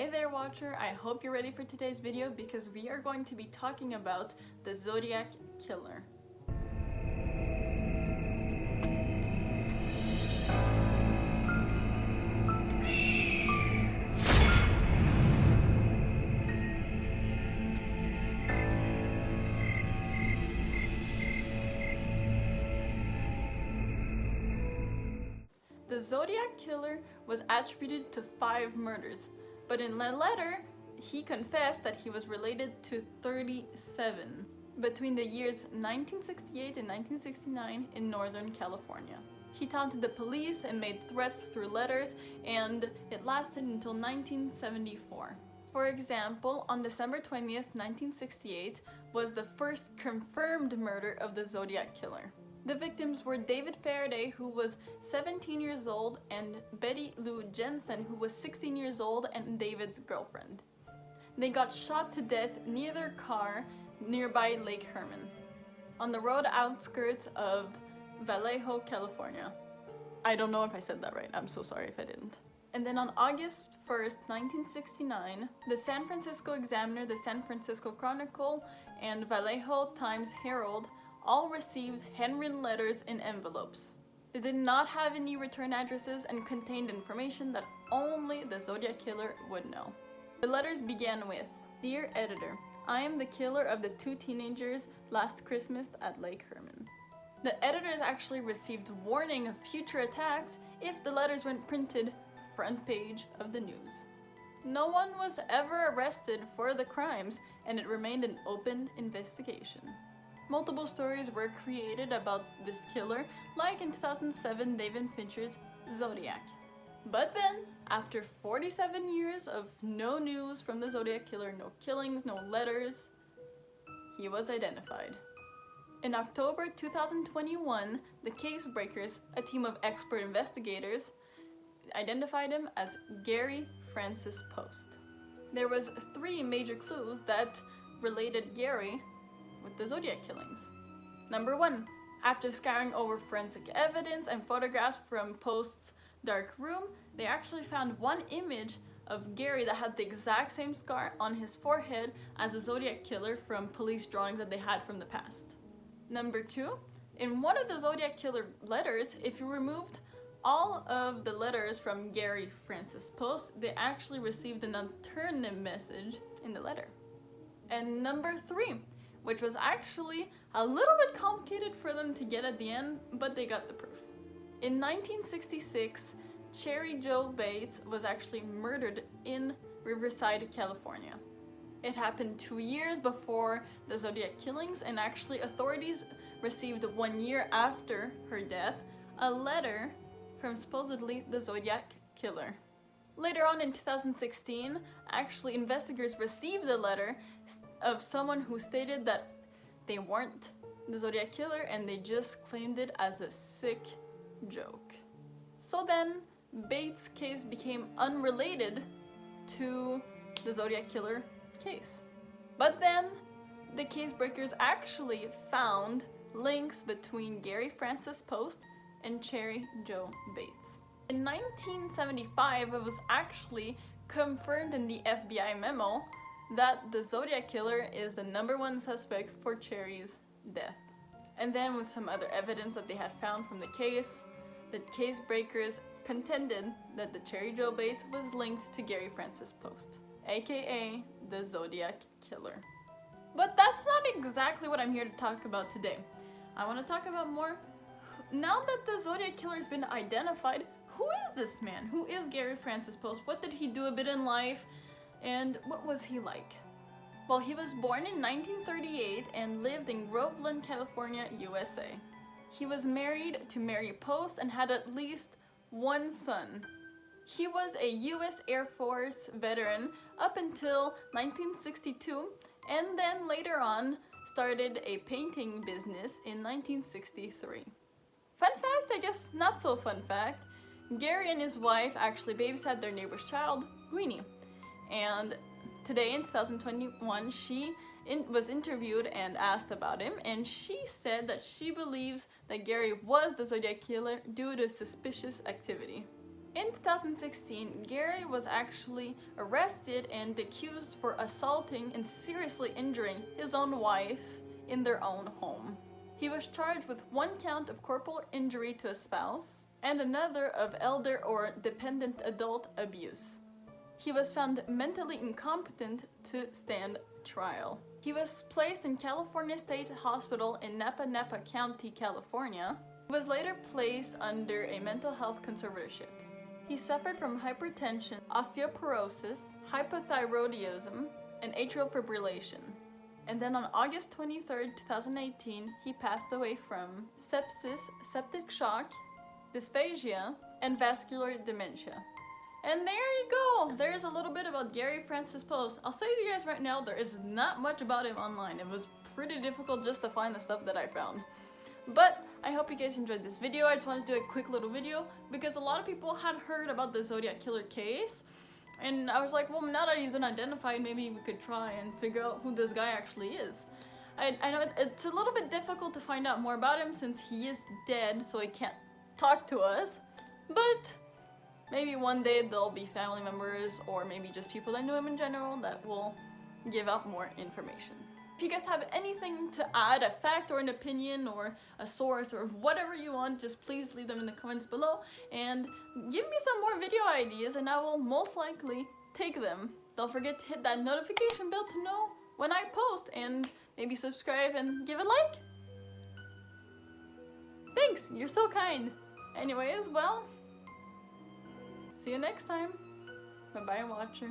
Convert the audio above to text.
Hey there, watcher! I hope you're ready for today's video because we are going to be talking about the Zodiac Killer. The Zodiac Killer was attributed to 5 murders, but in a letter, he confessed that he was related to 37 between the years 1968 and 1969 in Northern California. He taunted the police and made threats through letters, and it lasted until 1974. For example, on December 20th, 1968 was the first confirmed murder of the Zodiac Killer. The victims were David Faraday, who was 17 years old, and Betty Lou Jensen, who was 16 years old and David's girlfriend. They got shot to death near their car nearby Lake Herman, on the road outskirts of Vallejo, California. I don't know if I said that right, I'm so sorry if I didn't. And then on August 1st, 1969, the San Francisco Examiner, the San Francisco Chronicle, and Vallejo Times Herald all received handwritten letters in envelopes. They did not have any return addresses and contained information that only the Zodiac Killer would know. The letters began with, "Dear Editor, I am the killer of the 2 teenagers last Christmas at Lake Herman." The editors actually received warning of future attacks if the letters weren't printed front page of the news. No one was ever arrested for the crimes, and it remained an open investigation. Multiple stories were created about this killer, like in 2007 David Fincher's Zodiac. But then, after 47 years of no news from the Zodiac Killer, no killings, no letters, he was identified. In October 2021, the Case Breakers, a team of expert investigators, identified him as Gary Francis Post. There was 3 major clues that related Gary with the Zodiac killings. Number 1, after scouring over forensic evidence and photographs from Post's dark room, they actually found one image of Gary that had the exact same scar on his forehead as the Zodiac Killer from police drawings that they had from the past. Number 2, in one of the Zodiac Killer letters, if you removed all of the letters from Gary Francis Post, they actually received an alternative message in the letter. And number 3, which was actually a little bit complicated for them to get at the end, but they got the proof. In 1966, Cherry Joe Bates was actually murdered in Riverside, California. It happened 2 years before the Zodiac killings, and actually authorities received 1 year after her death a letter from supposedly the Zodiac Killer. Later on in 2016, actually investigators received a letter of someone who stated that they weren't the Zodiac Killer and they just claimed it as a sick joke. So then, Bates' case became unrelated to the Zodiac Killer case. But then, the case breakers actually found links between Gary Francis Post and Cherry Joe Bates. In 1975, it was actually confirmed in the FBI memo that the Zodiac Killer is the #1 suspect for Cherry's death. And then with some other evidence that they had found from the case breakers contended that the Cherry Joe Bates was linked to Gary Francis Post, aka the Zodiac Killer. But that's not exactly what I'm here to talk about today. I want to talk about more. Now that the Zodiac Killer has been identified, who is this man? Who is Gary Francis Post? What did he do a bit in life? And what was he like? Well, he was born in 1938 and lived in Groveland, California, USA. He was married to Mary Post and had at least 1 son. He was a US Air Force veteran up until 1962, and then later on started a painting business in 1963. Fun fact, I guess not so fun fact, Gary and his wife actually babysat their neighbor's child, Greenie. And today in 2021, she was interviewed and asked about him, and she said that she believes that Gary was the Zodiac Killer due to suspicious activity. In 2016, Gary was actually arrested and accused for assaulting and seriously injuring his own wife in their own home. He was charged with 1 count of corporal injury to a spouse and another of elder or dependent adult abuse. He was found mentally incompetent to stand trial. He was placed in California State Hospital in Napa County, California. He was later placed under a mental health conservatorship. He suffered from hypertension, osteoporosis, hypothyroidism, and atrial fibrillation. And then on August 23rd, 2018, he passed away from sepsis, septic shock, dysphagia, and vascular dementia. And there you go! There's a little bit about Gary Francis Post. I'll say to you guys right now, there is not much about him online. It was pretty difficult just to find the stuff that I found. But I hope you guys enjoyed this video. I just wanted to do a quick little video because a lot of people had heard about the Zodiac Killer case. And I was like, well, now that he's been identified, maybe we could try and figure out who this guy actually is. I know it's a little bit difficult to find out more about him since he is dead, so he can't talk to us. But maybe one day there'll be family members or maybe just people that knew him in general that will give out more information. If you guys have anything to add, a fact or an opinion or a source or whatever you want, just please leave them in the comments below and give me some more video ideas and I will most likely take them. Don't forget to hit that notification bell to know when I post and maybe subscribe and give a like. Thanks, you're so kind. Anyways, well, see you next time. Bye-bye, watcher.